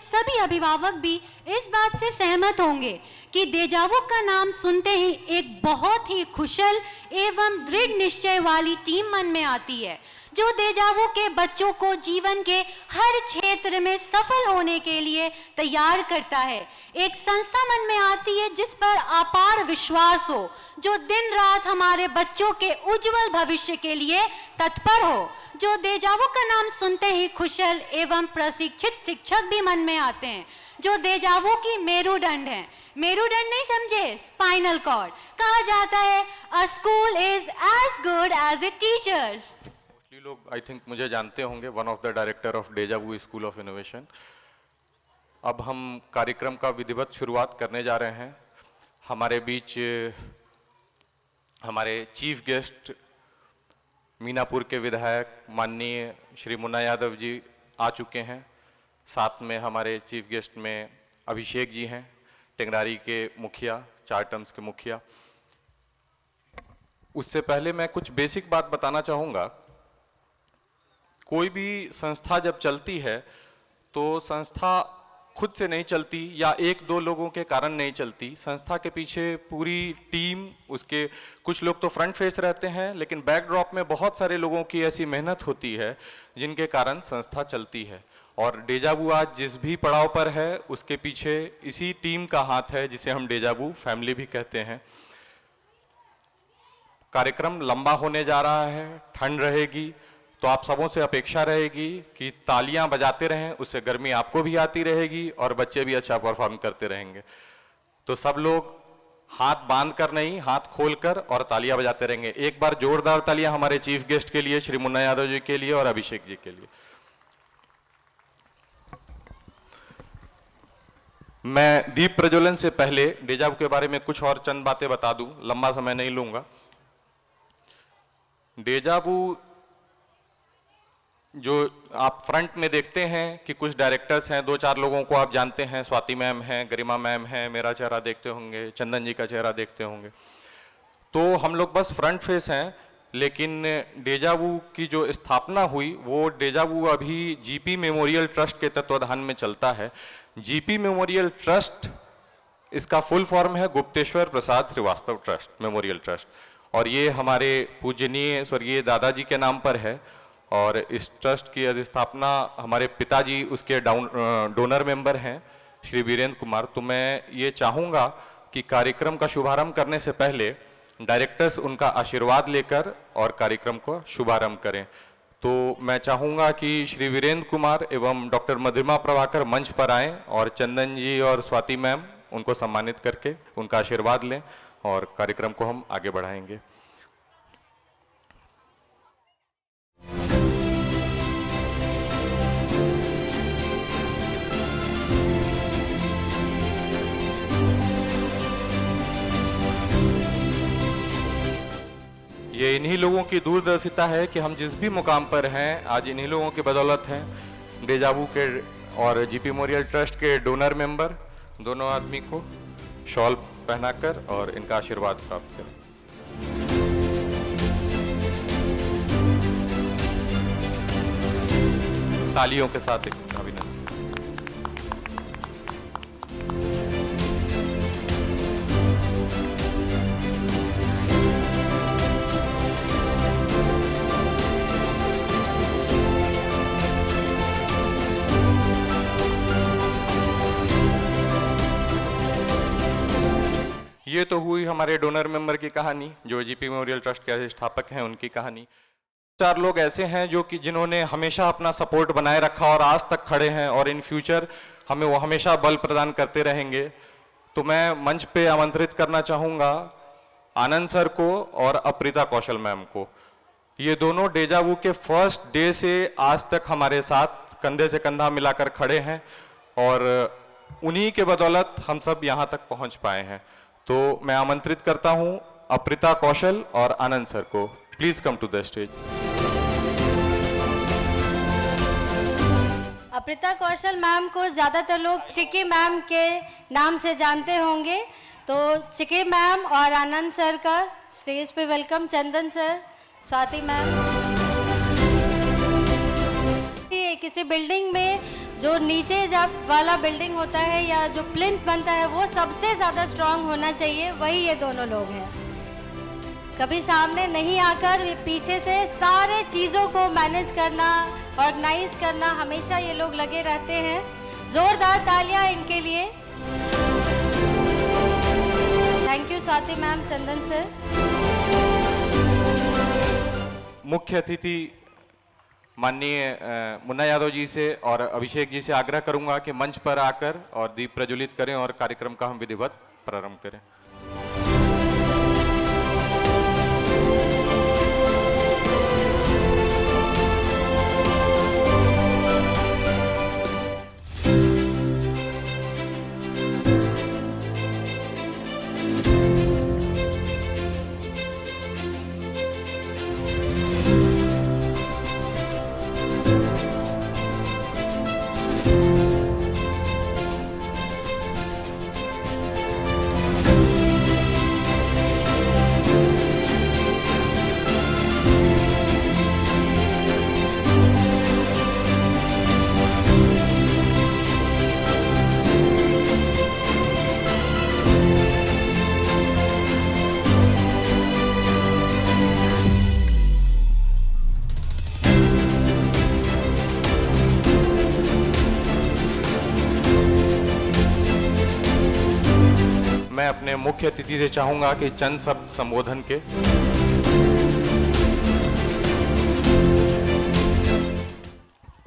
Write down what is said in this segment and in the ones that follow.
सभी अभिभावक भी इस बात से सहमत होंगे कि डेजावू का नाम सुनते ही एक बहुत ही कुशल एवं दृढ़ निश्चय वाली टीम मन में आती है, जो डेजावू के बच्चों को जीवन के हर क्षेत्र में सफल होने के लिए तैयार करता है। एक संस्था मन में आती है जिस पर अपार विश्वास हो, जो दिन रात हमारे बच्चों के उज्जवल भविष्य के लिए तत्पर हो, जो डेजावू का नाम सुनते ही कुशल एवं प्रशिक्षित शिक्षक भी मन में आते हैं, जो डेजावू की मेरुदंड है। मेरुदंड नहीं समझे, स्पाइनल कॉर्ड। कहा जाता है a school is as good as it teachers. लोग आई थिंक मुझे जानते होंगे, one of the director of Deja Vu school of innovation. अब हम कार्यक्रम का विधिवत शुरुआत करने जा रहे हैं। हमारे बीच हमारे चीफ गेस्ट मीनापुर के विधायक माननीय श्री मुन्ना यादव जी आ चुके हैं। साथ में हमारे चीफ गेस्ट में अभिषेक जी हैं, टेंगरारी के मुखिया, 4 टर्म्स के मुखिया। उससे पहले मैं कुछ बेसिक बात बताना चाहूँगा। कोई भी संस्था जब चलती है तो संस्था खुद से नहीं चलती या 1-2 लोगों के कारण नहीं चलती। संस्था के पीछे पूरी टीम, उसके कुछ लोग तो फ्रंट फेस रहते हैं, लेकिन बैकड्रॉप में बहुत सारे लोगों की ऐसी मेहनत होती है जिनके कारण संस्था चलती है। और डेजावू आज जिस भी पड़ाव पर है उसके पीछे इसी टीम का हाथ है, जिसे हम डेजावू फैमिली भी कहते हैं। कार्यक्रम लंबा होने जा रहा है, ठंड रहेगी, तो आप सबों से अपेक्षा रहेगी कि तालियां बजाते रहें, उससे गर्मी आपको भी आती रहेगी और बच्चे भी अच्छा परफॉर्म करते रहेंगे। तो सब लोग हाथ बांध कर नहीं, हाथ खोल कर और तालियां बजाते रहेंगे। एक बार जोरदार तालियां हमारे चीफ गेस्ट के लिए, श्री मुन्ना यादव जी के लिए और अभिषेक जी के लिए। मैं दीप प्रज्वलन से पहले डेजावू के बारे में कुछ और चंद बातें बता दूं, लंबा समय नहीं लूंगा। डेजावू जो आप फ्रंट में देखते हैं कि कुछ डायरेक्टर्स हैं, 2-4 लोगों को आप जानते हैं, स्वाति मैम हैं, गरिमा मैम हैं, मेरा चेहरा देखते होंगे, चंदन जी का चेहरा देखते होंगे। तो हम लोग बस फ्रंट फेस हैं, लेकिन डेजावू की जो स्थापना हुई वो डेजावू अभी जीपी मेमोरियल ट्रस्ट के तत्वाधान में चलता है। जीपी मेमोरियल ट्रस्ट, इसका फुल फॉर्म है गुप्तेश्वर प्रसाद श्रीवास्तव ट्रस्ट मेमोरियल ट्रस्ट, और ये हमारे पूजनीय स्वर्गीय दादाजी के नाम पर है। और इस ट्रस्ट की अधिस्थापना हमारे पिताजी उसके डोनर मेंबर हैं, श्री वीरेंद्र कुमार। तो मैं ये चाहूँगा कि कार्यक्रम का शुभारंभ करने से पहले डायरेक्टर्स उनका आशीर्वाद लेकर और कार्यक्रम को शुभारंभ करें। तो मैं चाहूँगा कि श्री वीरेंद्र कुमार एवं डॉक्टर मधुरिमा प्रभाकर मंच पर आएँ और चंदन जी और स्वाति मैम उनको सम्मानित करके उनका आशीर्वाद लें और कार्यक्रम को हम आगे बढ़ाएंगे। ये इन्हीं लोगों की दूरदर्शिता है कि हम जिस भी मुकाम पर हैं आज इन्हीं लोगों की बदौलत हैं। डेजावू के और जीपी मेमोरियल ट्रस्ट के डोनर मेंबर दोनों आदमी को शॉल पहनाकर और इनका आशीर्वाद प्राप्त करें। तालियों के साथ एक अभिनंदन। ये तो हुई हमारे डोनर मेंबर की कहानी, जो जीपी मेमोरियल ट्रस्ट के स्थापक हैं उनकी कहानी। 4 लोग ऐसे हैं जो कि जिन्होंने हमेशा अपना सपोर्ट बनाए रखा और आज तक खड़े हैं और इन फ्यूचर हमें वो हमेशा बल प्रदान करते रहेंगे। तो मैं मंच पे आमंत्रित करना चाहूँगा आनंद सर को और अप्रिता कौशल मैम को। ये दोनों डेजावू के फर्स्ट डे से आज तक हमारे साथ कंधे से कंधा मिलाकर खड़े हैं और उन्हीं के बदौलत हम सब यहाँ तक पहुँच पाए हैं। तो मैं आमंत्रित करता हूँ अप्रिता कौशल और आनंद सर को। Please come to the stage. Aprita Kaushal ma'am को ज़्यादातर लोग चिकी मैम के नाम से जानते होंगे, तो चिकी मैम और आनंद सर का स्टेज पे वेलकम। चंदन सर, स्वाति मैम। किसी बिल्डिंग में जो नीचे जब वाला बिल्डिंग होता है या जो प्लिंथ बनता है वो सबसे ज़्यादा स्ट्रांग होना चाहिए, वही ये दोनों लोग हैं। कभी सामने नहीं आकर ये पीछे से सारे चीज़ों को मैनेज करना, ऑर्गेनाइज करना, हमेशा ये लोग लगे रहते हैं। ज़ोरदार तालियां इनके लिए। Thank you Swati ma'am, Chandan sir. मुख्य अतिथि माननीय मुन्ना यादव जी से और अभिषेक जी से आग्रह करूंगा कि मंच पर आकर और दीप प्रज्वलित करें और कार्यक्रम का हम विधिवत प्रारंभ करें। मैं अपने मुख्य अतिथि से चाहूंगा कि चंद शब्द संबोधन के।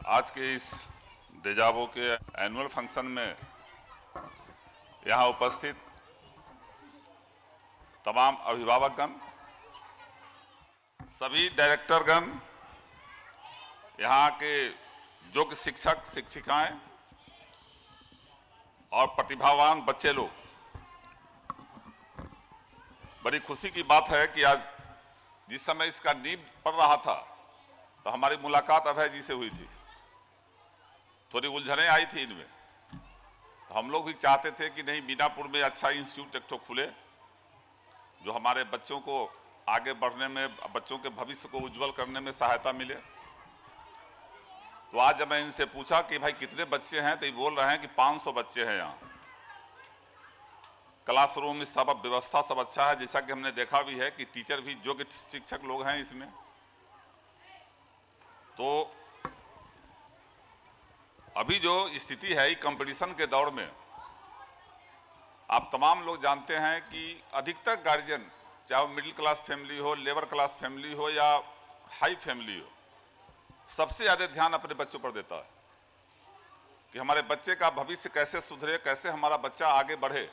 आज के इस डेजावो के एनुअल फंक्शन में यहाँ उपस्थित तमाम अभिभावकगण, सभी डायरेक्टरगण, यहाँ के योग्य शिक्षक शिक्षिकाएं और प्रतिभावान बच्चे लोग, बड़ी खुशी की बात है कि आज जिस समय इसका नींव पड़ रहा था तो हमारी मुलाकात अभय जी से हुई थी। थोड़ी उलझनें आई थी इनमें, तो हम लोग भी चाहते थे कि नहीं, बीनापुर में अच्छा इंस्टीट्यूट एक ठो खुले जो हमारे बच्चों को आगे बढ़ने में, बच्चों के भविष्य को उज्जवल करने में सहायता मिले। तो आज जब मैं इनसे पूछा कि भाई कितने बच्चे हैं, तो ये बोल रहे हैं कि 500 बच्चे हैं यहाँ। क्लासरूम सब व्यवस्था सब अच्छा है, जैसा कि हमने देखा भी है कि टीचर भी योग्य शिक्षक लोग हैं इसमें। तो अभी जो स्थिति है कंपटीशन के दौर में, आप तमाम लोग जानते हैं कि अधिकतर गार्जियन, चाहे वो मिडिल क्लास फैमिली हो, लेबर क्लास फैमिली हो या हाई फैमिली हो, सबसे ज़्यादा ध्यान अपने बच्चों पर देता है कि हमारे बच्चे का भविष्य कैसे सुधरे, कैसे हमारा बच्चा आगे बढ़े।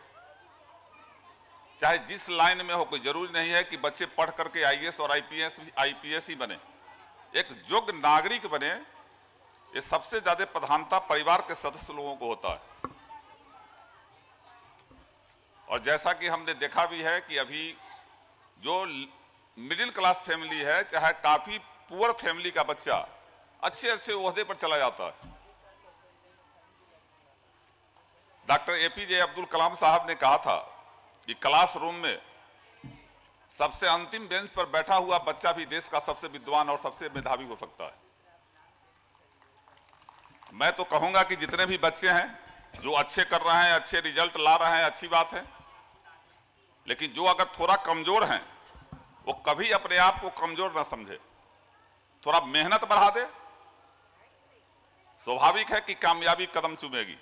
चाहे जिस लाइन में हो, कोई जरूरी नहीं है कि बच्चे पढ़ करके आईएएस और आईपीएस ही बने, एक योग्य नागरिक बने। ये सबसे ज्यादा प्रधानता परिवार के सदस्य लोगों को होता है। और जैसा कि हमने देखा भी है कि अभी जो मिडिल क्लास फैमिली है, चाहे काफी पुअर फैमिली का बच्चा अच्छे अच्छे ओहदे पर चला जाता है। डॉक्टर एपीजे अब्दुल कलाम साहब ने कहा था कि क्लासरूम में सबसे अंतिम बेंच पर बैठा हुआ बच्चा भी देश का सबसे विद्वान और सबसे मेधावी हो सकता है। मैं तो कहूंगा कि जितने भी बच्चे हैं जो अच्छे कर रहे हैं, अच्छे रिजल्ट ला रहे हैं, अच्छी बात है, लेकिन जो अगर थोड़ा कमजोर हैं वो कभी अपने आप को कमजोर ना समझे, थोड़ा मेहनत बढ़ा दे, स्वाभाविक है कि कामयाबी कदम चूमेगी।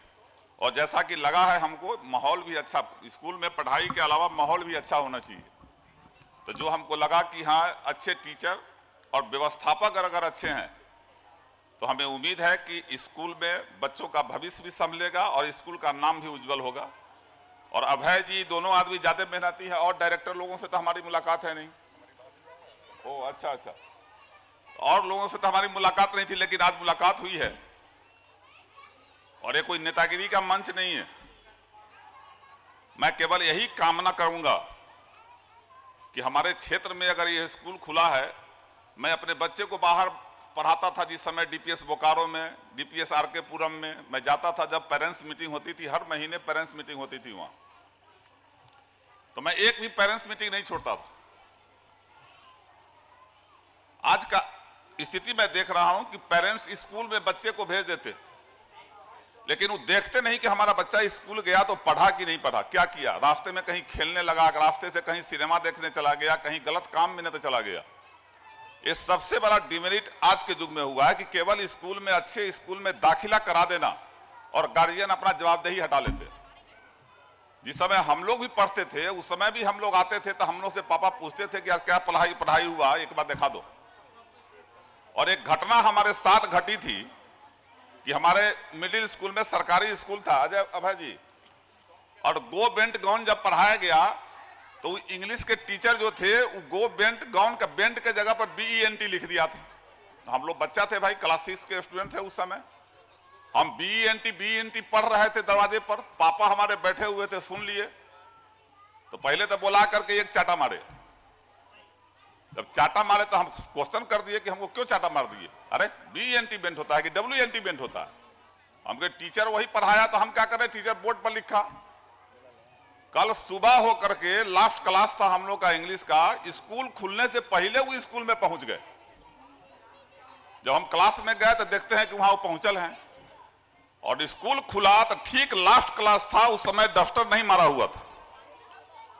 और जैसा कि लगा है हमको, माहौल भी अच्छा, स्कूल में पढ़ाई के अलावा माहौल भी अच्छा होना चाहिए। तो जो हमको लगा कि हाँ, अच्छे टीचर और व्यवस्थापक अगर अच्छे हैं तो हमें उम्मीद है कि स्कूल में बच्चों का भविष्य भी संभलेगा और स्कूल का नाम भी उज्जवल होगा। और अभय जी दोनों आदमी ज्यादा मेहनती है, और डायरेक्टर लोगों से तो हमारी मुलाकात है नहीं। ओ अच्छा अच्छा, और लोगों से तो हमारी मुलाकात नहीं थी, लेकिन आज मुलाकात हुई है। और ये कोई नेतागिरी का मंच नहीं है। मैं केवल यही कामना करूंगा कि हमारे क्षेत्र में अगर ये स्कूल खुला है, मैं अपने बच्चे को बाहर पढ़ाता था जिस समय डीपीएस बोकारो में, डीपीएस आरके पुरम में मैं जाता था, जब पेरेंट्स मीटिंग होती थी, हर महीने पेरेंट्स मीटिंग होती थी वहां, तो मैं एक भी पेरेंट्स मीटिंग नहीं छोड़ता था। आज का स्थिति मैं देख रहा हूं कि पेरेंट्स स्कूल में बच्चे को भेज देते, लेकिन वो देखते नहीं कि हमारा बच्चा स्कूल गया तो पढ़ा कि नहीं पढ़ा, क्या किया, रास्ते में कहीं खेलने लगा, रास्ते से कहीं सिनेमा देखने चला गया, कहीं गलत काम में नहीं तो चला गया। ये सबसे बड़ा डिमेरिट आज के युग में हुआ है कि केवल स्कूल में, अच्छे स्कूल में दाखिला करा देना और गार्जियन अपना जवाबदेही हटा लेते। जिस समय हम लोग भी पढ़ते थे उस समय भी हम लोग आते थे तो हम लोग से पापा पूछते थे कि क्या पढ़ाई हुआ, एक बार दिखा दो। और एक घटना हमारे साथ घटी थी कि हमारे मिडिल स्कूल में, सरकारी स्कूल था अभय जी, और गो बेंट गाउन जब पढ़ाया गया तो इंग्लिश के टीचर जो थे वो गो बेंट गाउन का बेंट के जगह पर BENT लिख दिया था। हम लोग बच्चा थे भाई, क्लास 6 के स्टूडेंट थे उस समय, हम BENT पढ़ रहे थे दरवाजे पर, पापा हमारे बैठे हुए थे, सुन लिए तो पहले तो बुला करके एक चाटा मारे। जब चाटा मारे तो हम क्वेश्चन कर दिए कि हमको क्यों चाटा मार दिए, अरे BENT बेंट होता है कि WNT बेंट होता है। हमके टीचर वही पढ़ाया तो हम क्या करें, टीचर बोर्ड पर लिखा। कल सुबह हो करके लास्ट क्लास था हम लोग का इंग्लिश का, स्कूल खुलने से पहले वो स्कूल में पहुंच गए। जब हम क्लास में गए तो देखते हैं कि वहां वो पहुंचल हैं, और स्कूल खुला तो ठीक लास्ट क्लास था, उस समय डस्टर नहीं मारा हुआ था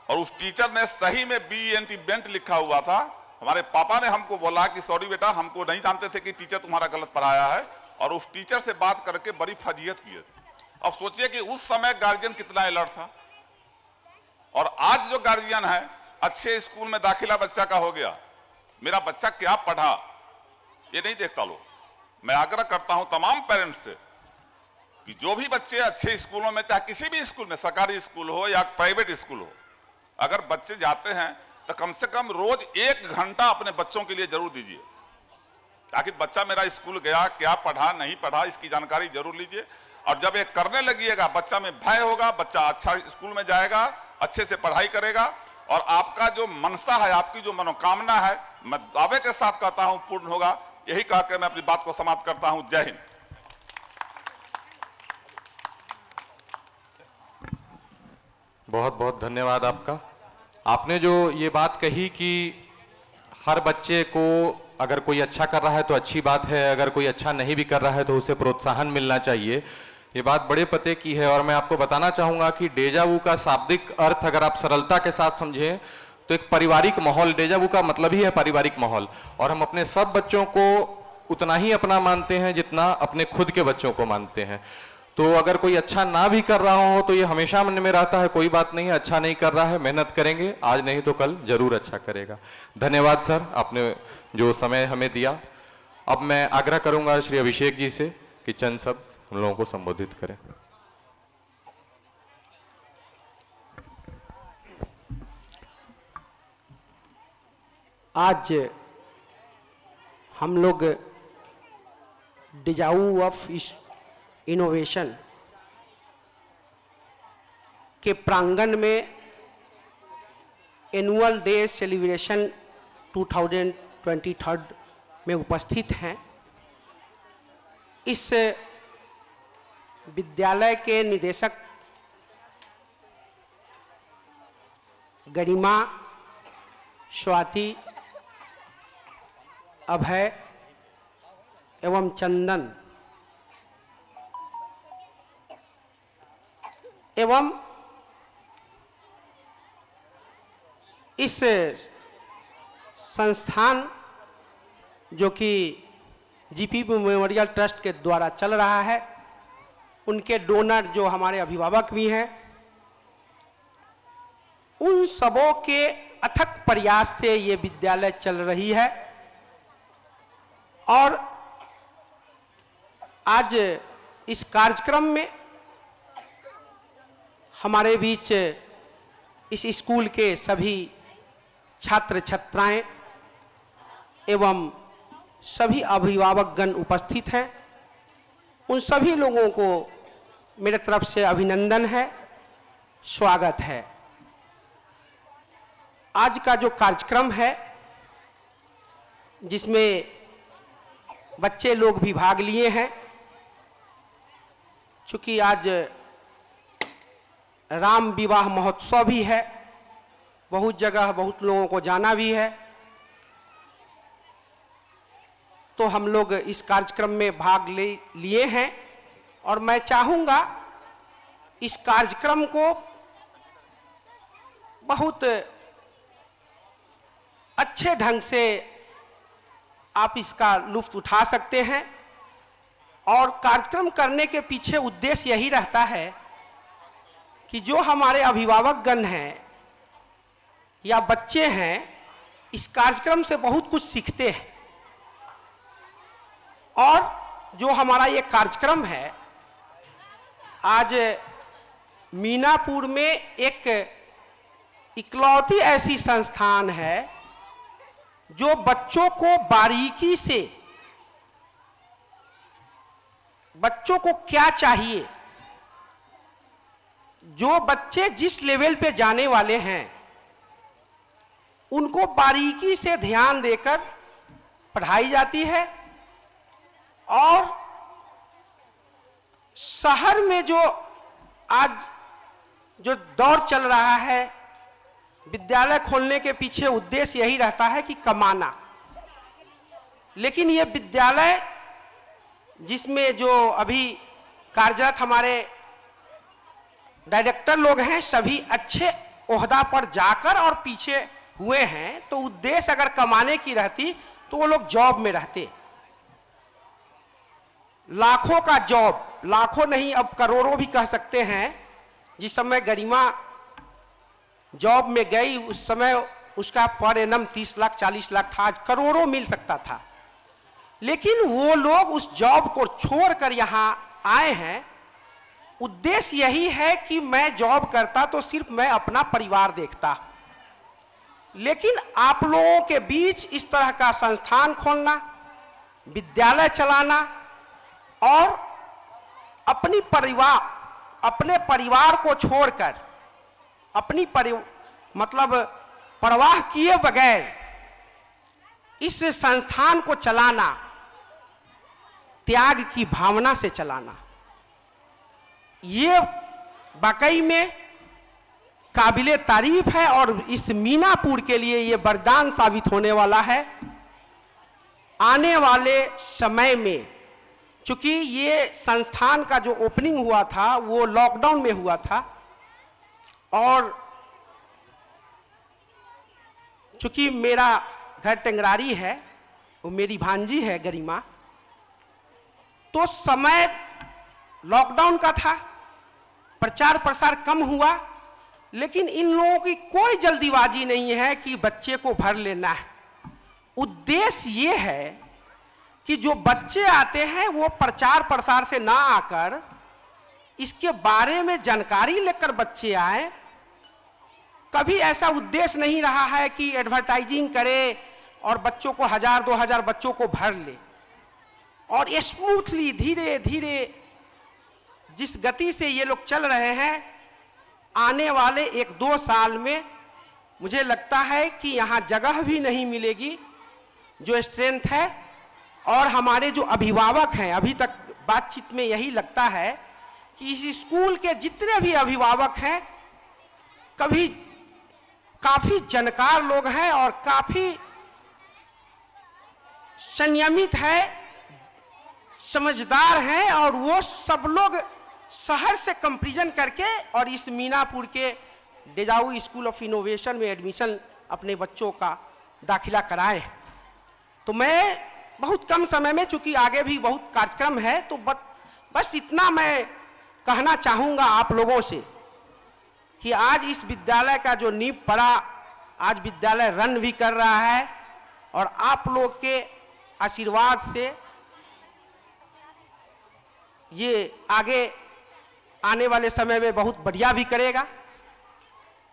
और उस टीचर ने सही में BENT बेंट लिखा हुआ था। हमारे पापा ने हमको बोला कि सॉरी बेटा, हमको नहीं जानते थे कि टीचर तुम्हारा गलत पढ़ाया है, और उस टीचर से बात करके बड़ी फजीयत किए। अब सोचिए कि उस समय गार्जियन कितना अलर्ट था, और आज जो गार्जियन है, अच्छे स्कूल में दाखिला बच्चा का हो गया, मेरा बच्चा क्या पढ़ा ये नहीं देखता लोग। मैं आग्रह करता हूं तमाम पेरेंट्स से कि जो भी बच्चे अच्छे स्कूलों में, चाहे किसी भी स्कूल में, सरकारी स्कूल हो या प्राइवेट स्कूल हो, अगर बच्चे जाते हैं तो कम से कम रोज 1 घंटा अपने बच्चों के लिए जरूर दीजिए। आखिर बच्चा मेरा स्कूल गया, क्या पढ़ा नहीं पढ़ा, इसकी जानकारी जरूर लीजिए। और जब ये करने लगिएगा, बच्चा में भय होगा, बच्चा अच्छा स्कूल में जाएगा, अच्छे से पढ़ाई करेगा, और आपका जो मनसा है, आपकी जो मनोकामना है, मैं दावे के साथ कहता हूं पूर्ण होगा। यही कहकर मैं अपनी बात को समाप्त करता हूं। जय हिंद। बहुत बहुत धन्यवाद आपका। आपने जो ये बात कही कि हर बच्चे को अगर कोई अच्छा कर रहा है तो अच्छी बात है, अगर कोई अच्छा नहीं भी कर रहा है तो उसे प्रोत्साहन मिलना चाहिए, ये बात बड़े पते की है। और मैं आपको बताना चाहूँगा कि डेजा वू का शाब्दिक अर्थ अगर आप सरलता के साथ समझें तो एक पारिवारिक माहौल, डेजा वू का मतलब ही है पारिवारिक माहौल। और हम अपने सब बच्चों को उतना ही अपना मानते हैं जितना अपने खुद के बच्चों को मानते हैं। तो अगर कोई अच्छा ना भी कर रहा हो तो ये हमेशा मन में रहता है, कोई बात नहीं है, अच्छा नहीं कर रहा है, मेहनत करेंगे, आज नहीं तो कल जरूर अच्छा करेगा। धन्यवाद सर, आपने जो समय हमें दिया। अब मैं आग्रह करूंगा श्री अभिषेक जी से कि चंद शब्द हम लोगों को संबोधित करें। आज हम लोग डेजावू ऑफ इनोवेशन के प्रांगण में एनुअल डे सेलिब्रेशन 2023 में उपस्थित हैं। इस विद्यालय के निदेशक गरिमा, स्वाति, अभय एवं चंदन एवं इस संस्थान जो कि GP मेमोरियल ट्रस्ट के द्वारा चल रहा है, उनके डोनर जो हमारे अभिभावक भी हैं, उन सबों के अथक प्रयास से ये विद्यालय चल रही है। और आज इस कार्यक्रम में हमारे बीच इस स्कूल के सभी छात्र छात्राएं एवं सभी अभिभावकगण उपस्थित हैं। उन सभी लोगों को मेरे तरफ से अभिनंदन है, स्वागत है। आज का जो कार्यक्रम है जिसमें बच्चे लोग भी भाग लिए हैं, चूँकि आज राम विवाह महोत्सव भी है, बहुत जगह बहुत लोगों को जाना भी है, तो हम लोग इस कार्यक्रम में भाग लिए हैं। और मैं चाहूँगा इस कार्यक्रम को बहुत अच्छे ढंग से आप इसका लुत्फ उठा सकते हैं। और कार्यक्रम करने के पीछे उद्देश्य यही रहता है कि जो हमारे अभिभावकगण हैं या बच्चे हैं, इस कार्यक्रम से बहुत कुछ सीखते हैं। और जो हमारा ये कार्यक्रम है, आज मीनापुर में एक इकलौती ऐसी संस्थान है जो बच्चों को बारीकी से, बच्चों को क्या चाहिए, जो बच्चे जिस लेवल पे जाने वाले हैं उनको बारीकी से ध्यान देकर पढ़ाई जाती है। और शहर में जो आज जो दौर चल रहा है, विद्यालय खोलने के पीछे उद्देश्य यही रहता है कि कमाना। लेकिन ये विद्यालय जिसमें जो अभी कार्यरत हमारे डायरेक्टर लोग हैं, सभी अच्छे ओहदा पर जाकर और पीछे हुए हैं, तो उद्देश्य अगर कमाने की रहती तो वो लोग जॉब में रहते। लाखों का जॉब, लाखों नहीं अब करोड़ों भी कह सकते हैं। जिस समय गरिमा जॉब में गई उस समय उसका पर एनम 30 लाख 40 लाख था, आज करोड़ों मिल सकता था। लेकिन वो लोग उस जॉब को छोड़कर यहाँ आए हैं। उद्देश्य यही है कि मैं जॉब करता तो सिर्फ मैं अपना परिवार देखता, लेकिन आप लोगों के बीच इस तरह का संस्थान खोलना, विद्यालय चलाना और अपने परिवार को छोड़कर अपनी परवाह किए बगैर इस संस्थान को चलाना, त्याग की भावना से चलाना, ये वाकई में काबिले तारीफ है। और इस मीनापुर के लिए ये वरदान साबित होने वाला है। आने वाले समय में, चूंकि ये संस्थान का जो ओपनिंग हुआ था वो लॉकडाउन में हुआ था, और चूंकि मेरा घर टेंगरारी है, वो मेरी भांजी है गरिमा, तो समय लॉकडाउन का था, प्रचार प्रसार कम हुआ। लेकिन इन लोगों की कोई जल्दीबाजी नहीं है कि बच्चे को भर लेना है। उद्देश्य ये है कि जो बच्चे आते हैं वो प्रचार प्रसार से ना आकर इसके बारे में जानकारी लेकर बच्चे आए। कभी ऐसा उद्देश्य नहीं रहा है कि एडवर्टाइजिंग करे और बच्चों को 1000-2000 बच्चों को भर ले। और स्मूथली धीरे धीरे जिस गति से ये लोग चल रहे हैं, आने वाले 1-2 साल में मुझे लगता है कि यहाँ जगह भी नहीं मिलेगी जो स्ट्रेंथ है। और हमारे जो अभिभावक हैं, अभी तक बातचीत में यही लगता है कि इस स्कूल के जितने भी अभिभावक हैं काफी जानकार लोग हैं और काफी संयमित है, समझदार हैं। और वो सब लोग शहर से कंपैरिजन करके और इस मीनापुर के डेजाऊ स्कूल ऑफ इनोवेशन में एडमिशन अपने बच्चों का दाखिला कराए। तो मैं बहुत कम समय में, चूंकि आगे भी बहुत कार्यक्रम है, तो बस इतना मैं कहना चाहूँगा आप लोगों से कि आज इस विद्यालय का जो नींव पड़ा, आज विद्यालय रन भी कर रहा है और आप लोग के आशीर्वाद से ये आगे आने वाले समय में बहुत बढ़िया भी करेगा।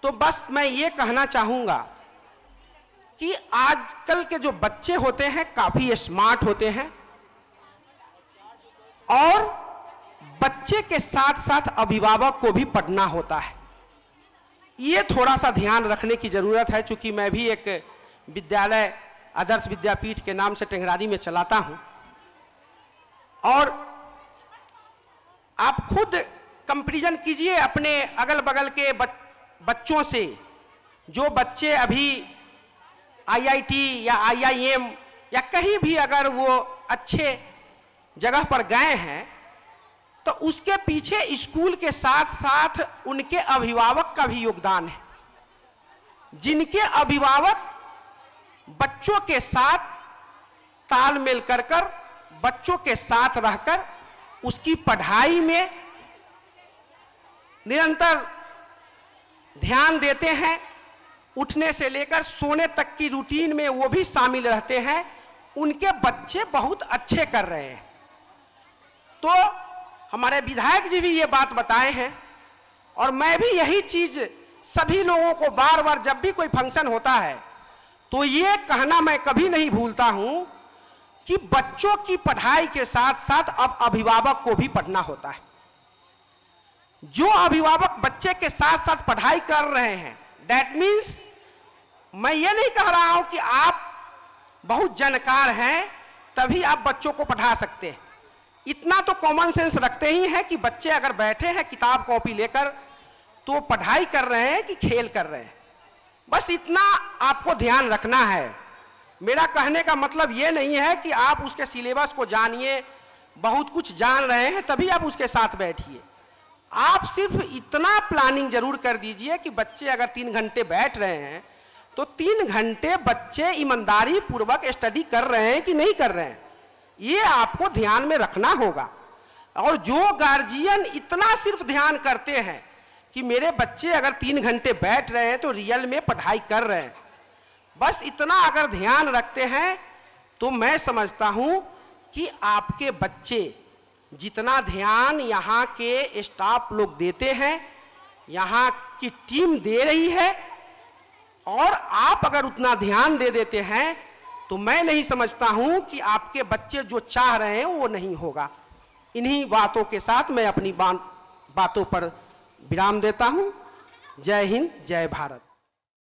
तो बस मैं ये कहना चाहूँगा कि आजकल के जो बच्चे होते हैं काफ़ी स्मार्ट होते हैं और बच्चे के साथ साथ अभिभावक को भी पढ़ना होता है। ये थोड़ा सा ध्यान रखने की ज़रूरत है। चूँकि मैं भी एक विद्यालय आदर्श विद्यापीठ के नाम से टेंगरारी में चलाता हूँ और आप खुद कंपैरिजन कीजिए अपने अगल बगल के बच्चों से। जो बच्चे अभी आईआईटी या आईआईएम या कहीं भी अगर वो अच्छे जगह पर गए हैं तो उसके पीछे स्कूल के साथ साथ उनके अभिभावक का भी योगदान है, जिनके अभिभावक बच्चों के साथ तालमेल कर बच्चों के साथ रहकर उसकी पढ़ाई में निरंतर ध्यान देते हैं, उठने से लेकर सोने तक की रूटीन में वो भी शामिल रहते हैं, उनके बच्चे बहुत अच्छे कर रहे हैं। तो हमारे विधायक जी भी ये बात बताए हैं और मैं भी यही चीज सभी लोगों को बार बार जब भी कोई फंक्शन होता है तो ये कहना मैं कभी नहीं भूलता हूं कि बच्चों की पढ़ाई के साथ साथ अब अभिभावक को भी पढ़ना होता है। जो अभिभावक बच्चे के साथ साथ पढ़ाई कर रहे हैं, दैट मीन्स मैं ये नहीं कह रहा हूं कि आप बहुत जानकार हैं तभी आप बच्चों को पढ़ा सकते हैं। इतना तो कॉमन सेंस रखते ही हैं कि बच्चे अगर बैठे हैं किताब कॉपी लेकर तो पढ़ाई कर रहे हैं कि खेल कर रहे हैं, बस इतना आपको ध्यान रखना है। मेरा कहने का मतलब ये नहीं है कि आप उसके सिलेबस को जानिए, बहुत कुछ जान रहे हैं तभी आप उसके साथ बैठिए। आप सिर्फ इतना प्लानिंग जरूर कर दीजिए कि बच्चे अगर 3 घंटे बैठ रहे हैं तो 3 घंटे बच्चे ईमानदारी पूर्वक स्टडी कर रहे हैं कि नहीं कर रहे हैं, ये आपको ध्यान में रखना होगा। और जो गार्जियन इतना सिर्फ ध्यान करते हैं कि मेरे बच्चे अगर 3 घंटे बैठ रहे हैं तो रियल में पढ़ाई कर रहे हैं, बस इतना अगर ध्यान रखते हैं तो मैं समझता हूं कि आपके बच्चे जितना ध्यान यहाँ के स्टाफ लोग देते हैं, यहाँ की टीम दे रही है, और आप अगर उतना ध्यान दे देते हैं तो मैं नहीं समझता हूं कि आपके बच्चे जो चाह रहे हैं वो नहीं होगा। इन्हीं बातों के साथ मैं अपनी बातों पर विराम देता हूं। जय हिंद, जय भारत।